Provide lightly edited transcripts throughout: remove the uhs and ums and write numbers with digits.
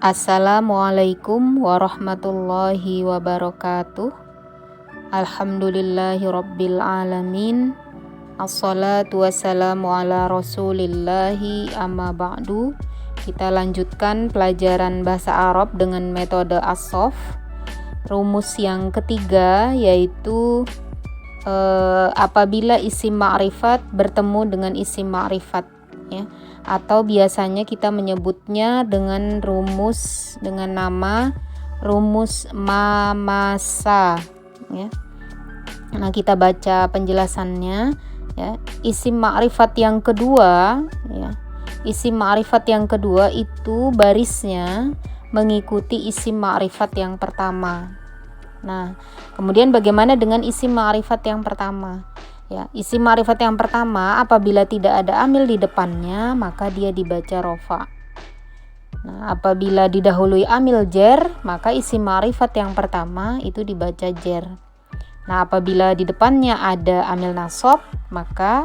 Assalamualaikum warahmatullahi wabarakatuh. Alhamdulillahi rabbil alamin. Assalatu wassalamu ala rasulillahi amma ba'du. Kita lanjutkan pelajaran bahasa Arab dengan metode as-sarf. Rumus yang ketiga yaitu apabila isim ma'rifat bertemu dengan isim ma'rifat, ya, atau biasanya kita menyebutnya dengan nama rumus mamasa, ya. Nah, kita baca penjelasannya, ya. Isim ma'rifat yang kedua, ya. Isim ma'rifat yang kedua itu barisnya mengikuti isim ma'rifat yang pertama. Nah, kemudian bagaimana dengan isim ma'rifat yang pertama? Ya, isim ma'rifat yang pertama apabila tidak ada amil di depannya maka dia dibaca rofa. Nah, apabila didahului amil jer maka isim ma'rifat yang pertama itu dibaca jer. Nah, apabila di depannya ada amil nasab maka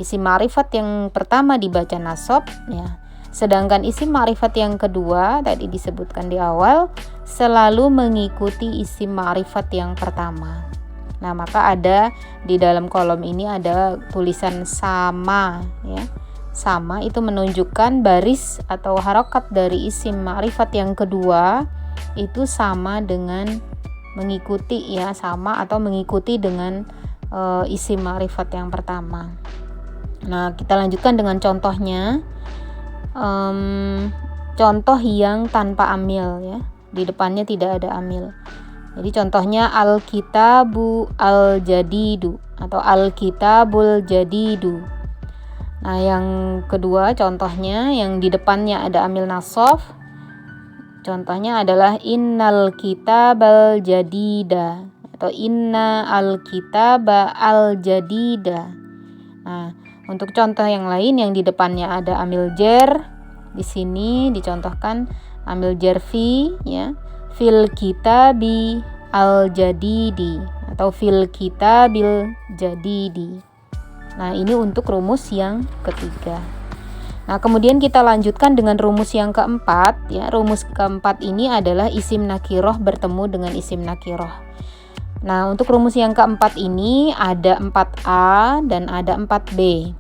isim ma'rifat yang pertama dibaca nasab, ya. Sedangkan isim ma'rifat yang kedua tadi disebutkan di awal selalu mengikuti isim ma'rifat yang pertama. Nah, maka ada di dalam kolom ini ada tulisan sama, ya. Sama itu menunjukkan baris atau harokat dari isim ma'rifat yang kedua itu sama dengan mengikuti, ya, sama atau mengikuti dengan isim ma'rifat yang pertama. Nah, kita lanjutkan dengan contohnya. Contoh yang tanpa amil, ya, di depannya tidak ada amil. Jadi contohnya al-kitabu al-jadidu atau al-kitabul jadidu. Nah, yang kedua contohnya yang di depannya ada amil nasab. Contohnya adalah innal kitabal jadida atau inna al-kitaba al-jadida. Nah, untuk contoh yang lain yang di depannya ada amil jer, di sini dicontohkan amil jer fi, ya, fil kitabi al jadidi atau fil kitabil jadidi. Nah, ini untuk rumus yang ketiga. Nah, kemudian kita lanjutkan dengan rumus yang keempat, ya. Rumus keempat ini adalah isim nakiroh bertemu dengan isim nakiroh. Nah, untuk rumus yang keempat ini ada 4A dan ada 4B.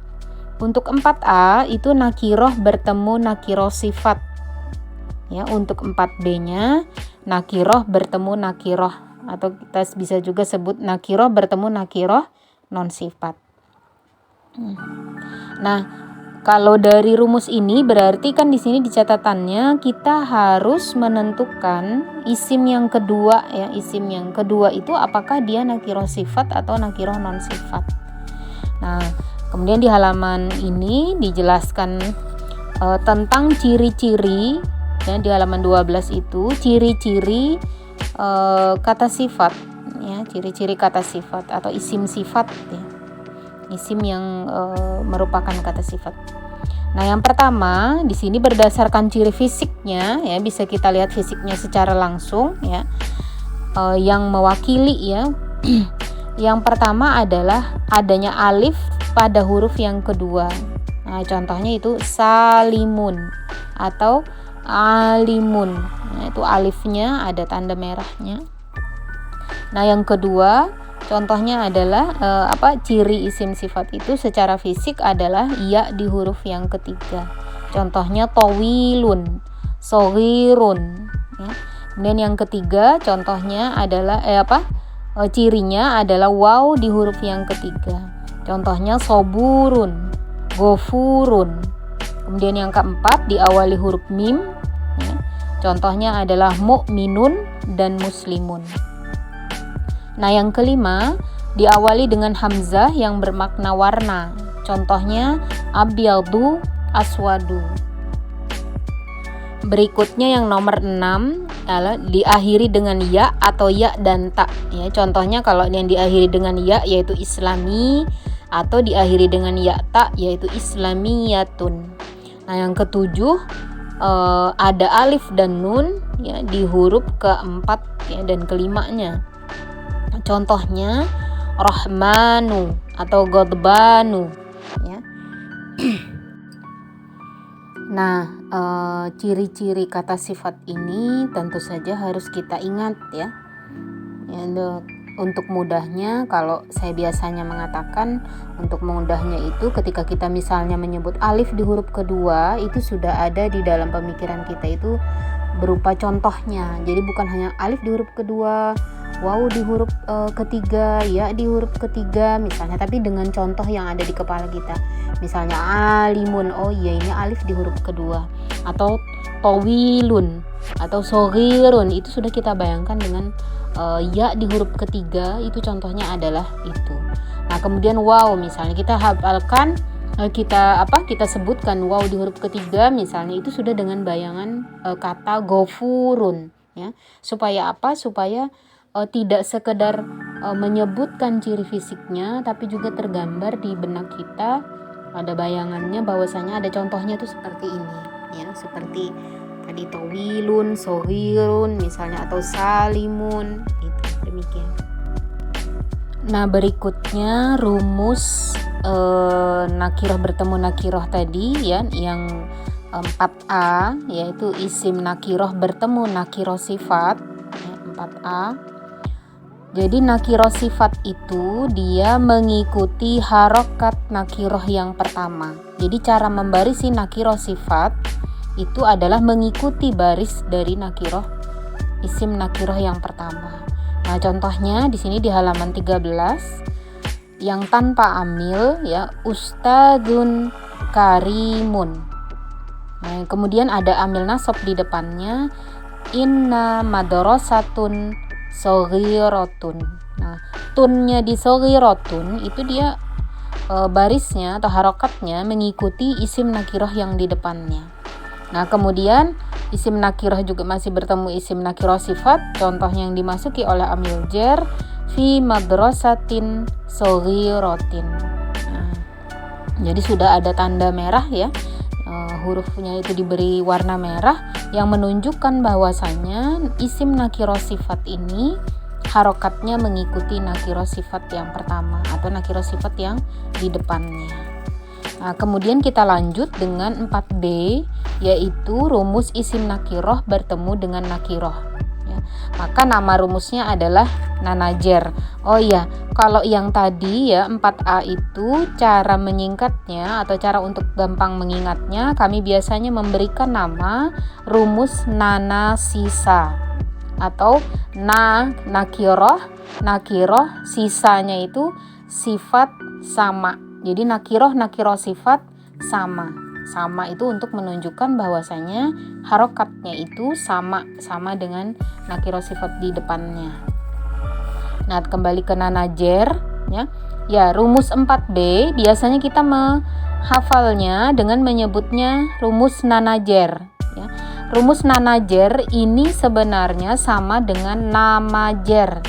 Untuk 4A itu nakiroh bertemu nakiroh sifat. Ya, untuk 4B-nya nakiroh bertemu nakiroh atau kita bisa juga sebut nakiroh bertemu nakiroh non sifat. Nah, kalau dari rumus ini berarti kan di sini di catatannya kita harus menentukan isim yang kedua, ya. Isim yang kedua itu apakah dia nakiroh sifat atau nakiroh non sifat. Nah, kemudian di halaman ini dijelaskan tentang ciri-ciri, ya, di halaman 12 itu ciri-ciri kata sifat, ya, ciri-ciri kata sifat atau isim sifat, ya. Isim yang merupakan kata sifat. Nah, yang pertama di sini berdasarkan ciri fisiknya, ya, bisa kita lihat fisiknya secara langsung, ya. Yang mewakili, ya. Yang pertama adalah adanya alif pada huruf yang kedua. Nah, contohnya itu salimun atau alimun. Nah, itu alifnya ada tanda merahnya. Nah, yang kedua contohnya adalah ciri isim sifat itu secara fisik adalah ya di huruf yang ketiga. Contohnya tawilun, soghirun, ya. Kemudian yang ketiga contohnya adalah cirinya adalah waw di huruf yang ketiga. Contohnya soburun, gofurun. Kemudian yang keempat diawali huruf mim, ya. Contohnya adalah mu'minun dan muslimun. Nah, yang kelima diawali dengan hamzah yang bermakna warna. Contohnya abyadu, aswadu. Berikutnya yang nomor 6 adalah diakhiri dengan ya atau ya dan ta, ya. Contohnya kalau yang diakhiri dengan ya yaitu islami atau diakhiri dengan ya ta yaitu islamiyatun. Nah, yang ketujuh ada alif dan nun, ya, di huruf keempat, ya, dan kelimanya. Contohnya rahmanu atau godbanu, ya. Nah, ciri-ciri kata sifat ini tentu saja harus kita ingat ya. Untuk mudahnya, kalau saya biasanya mengatakan untuk mudahnya itu ketika kita misalnya menyebut alif di huruf kedua, itu sudah ada di dalam pemikiran kita itu berupa contohnya. Jadi bukan hanya alif di huruf kedua, waw di huruf ketiga, ya di huruf ketiga misalnya, tapi dengan contoh yang ada di kepala kita. Misalnya alimun, oh iya ini alif di huruf kedua, atau tawilun atau soghirun, itu sudah kita bayangkan dengan ya di huruf ketiga, itu contohnya adalah itu. Nah kemudian waw, misalnya kita hafalkan, kita sebutkan waw di huruf ketiga misalnya, itu sudah dengan bayangan kata gofurun ya. Supaya apa? Supaya tidak sekedar menyebutkan ciri fisiknya, tapi juga tergambar di benak kita, ada bayangannya bahwasanya ada contohnya tuh seperti ini ya, seperti tadi tawilun, soghirun misalnya, atau salimun, itu demikian. Nah berikutnya rumus nakiroh bertemu nakiroh tadi ya, yang 4A, yaitu isim nakiroh bertemu nakiroh sifat ya, 4A. Jadi nakiroh sifat itu dia mengikuti harokat nakiroh yang pertama. Jadi cara membarisi nakiroh sifat itu adalah mengikuti baris dari nakiroh isim nakiroh yang pertama. Nah contohnya di sini di halaman 13 yang tanpa amil ya, ustadzun karimun. Nah kemudian ada amil nasab di depannya, inna madrasatun soghirotun. Nah tunnya di soghirotun itu dia barisnya atau harokatnya mengikuti isim nakiroh yang di depannya. Nah kemudian isim nakiroh juga masih bertemu isim nakiroh sifat, contohnya yang dimasuki oleh amil jer, fi madrasatin soghirotin. Nah, jadi sudah ada tanda merah ya, hurufnya itu diberi warna merah yang menunjukkan bahwasanya isim nakiroh sifat ini harokatnya mengikuti nakiroh sifat yang pertama atau nakiroh sifat yang di depannya. Nah, kemudian kita lanjut dengan 4B, yaitu rumus isim nakiroh bertemu dengan nakiroh ya. Maka nama rumusnya adalah nanajer. Oh iya, kalau yang tadi ya 4A itu cara menyingkatnya atau cara untuk gampang mengingatnya, kami biasanya memberikan nama rumus nana sisa atau nakiroh sisanya itu sifat sama. Jadi nakiroh sifat sama itu untuk menunjukkan bahwasanya harokatnya itu sama dengan nakiroh sifat di depannya. Nah kembali ke nanajer ya. Ya rumus 4B biasanya kita menghafalnya dengan menyebutnya rumus nanajer ya. Rumus nanajer ini sebenarnya sama dengan namajer.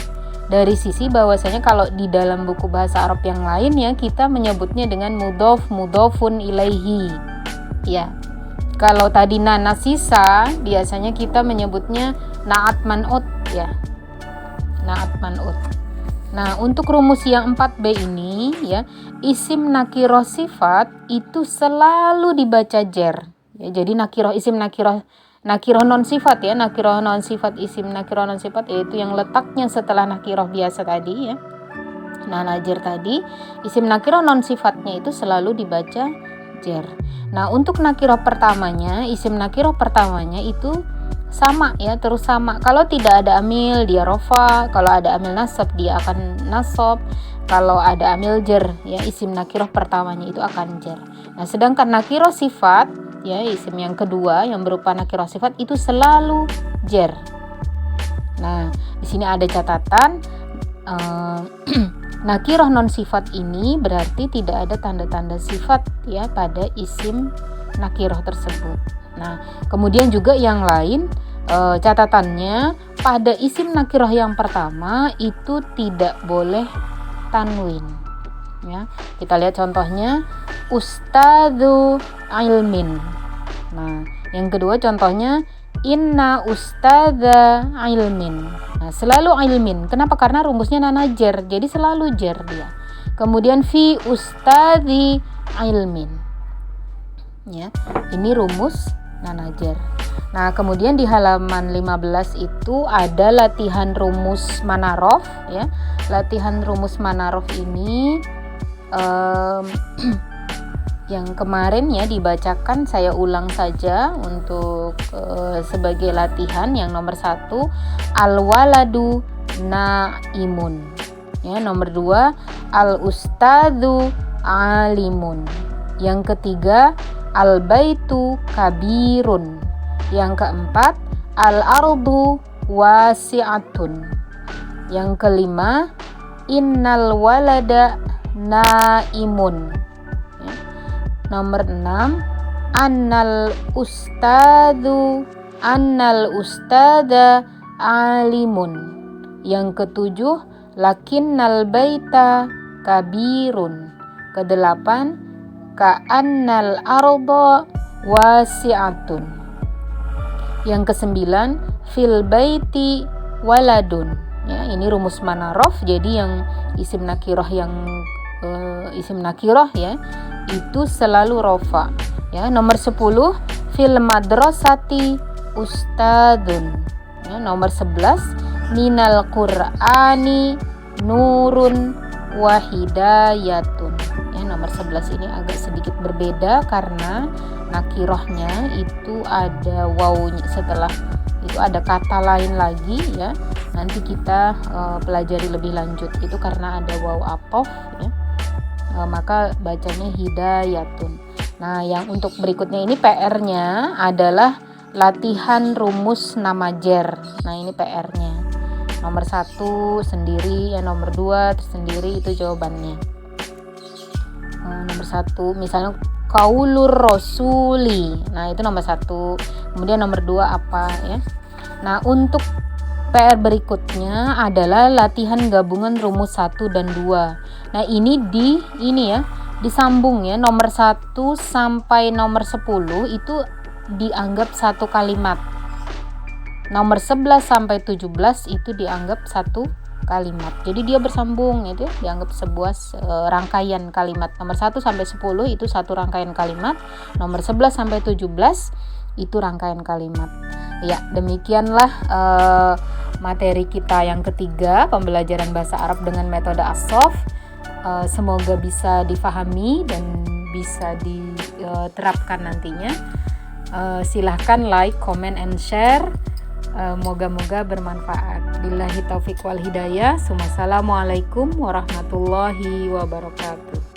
Dari sisi bahwasanya kalau di dalam buku bahasa Arab yang lain ya, kita menyebutnya dengan mudhofun ilaihi ya. Kalau tadi nana sisa biasanya kita menyebutnya naat man'ut ya, naat man'ut. Nah untuk rumus yang 4B ini ya, isim nakiroh sifat itu selalu dibaca jer ya. Jadi isim nakiroh non sifat ya, nakiroh non sifat, isim nakiroh non sifat, yaitu yang letaknya setelah nakiroh biasa tadi ya, nanajer tadi, isim nakiroh non sifatnya itu selalu dibaca jer. Nah untuk nakiroh pertamanya, isim nakiroh pertamanya itu sama ya, terus sama. Kalau tidak ada amil dia rofa, kalau ada amil nasab dia akan nasab, kalau ada amil jer ya isim nakiroh pertamanya itu akan jer. Nah sedangkan nakiroh sifat ya, isim yang kedua yang berupa nakiroh sifat itu selalu jer. Nah, di sini ada catatan nakiroh non sifat ini berarti tidak ada tanda-tanda sifat ya pada isim nakiroh tersebut. Nah, kemudian juga yang lain catatannya pada isim nakiroh yang pertama itu tidak boleh tanwin. Ya, kita lihat contohnya ustadzu ilmin. Nah, yang kedua contohnya inna ustadza ilmin. Nah, selalu ilmin. Kenapa? Karena rumusnya nanajer. Jadi selalu jer dia. Kemudian fi ustadzi ilmin. Ya, ini rumus nanajer. Nah, kemudian di halaman 15 itu ada latihan rumus manarof ya. Latihan rumus manarof ini yang kemarin ya dibacakan, saya ulang saja untuk sebagai latihan. Yang nomor 1, al-waladu naimun. Ya, nomor 2, al-ustadzu alimun. Yang ketiga, al-baitu kabirun. Yang keempat, al-ardu wasi'atun. Yang kelima, innal walada naimun. Ya. Nomor 6, annal ustada alimun. Yang ketujuh, lakinnal baita kabirun. Kedelapan, ka'annal arda wasi'atun. Yang kesembilan, fil baiti waladun. Ya, ini rumus manarof. Jadi yang isim nakiroh ya itu selalu rofa. Ya, nomor 10, fil madrasati ustadun. Ya, nomor 11, minal qur'ani nurun wahidayatun. Ya, nomor 11 ini agak sedikit berbeda karena nakirohnya itu ada wawunya, setelah itu ada kata lain lagi ya. Nanti kita pelajari lebih lanjut. Itu karena ada waw atof ya. Maka bacanya hidayatun. Nah, yang untuk berikutnya ini PR-nya adalah latihan rumus nama jer. Nah, ini PR-nya. Nomor 1 sendiri, ya nomor 2 tersendiri, itu jawabannya. Nomor 1 misalnya qaulur rasuli. Nah, itu nomor 1. Kemudian nomor 2 apa ya? Nah, untuk PR berikutnya adalah latihan gabungan rumus 1 dan 2. Nah, ini disambung ya. Nomor 1 sampai nomor 10 itu dianggap satu kalimat. Nomor 11 sampai 17 itu dianggap satu kalimat. Jadi dia bersambung, itu dianggap sebuah rangkaian kalimat. Nomor 1 sampai 10 itu satu rangkaian kalimat. Nomor 11 sampai 17 itu rangkaian kalimat. Ya, demikianlah materi kita yang ketiga, pembelajaran bahasa Arab dengan metode as-sof. Semoga bisa difahami dan bisa diterapkan nantinya. Silahkan like, comment, and share. Moga-moga bermanfaat. Billahi taufiq wal hidayah. Wassalamualaikum warahmatullahi wabarakatuh.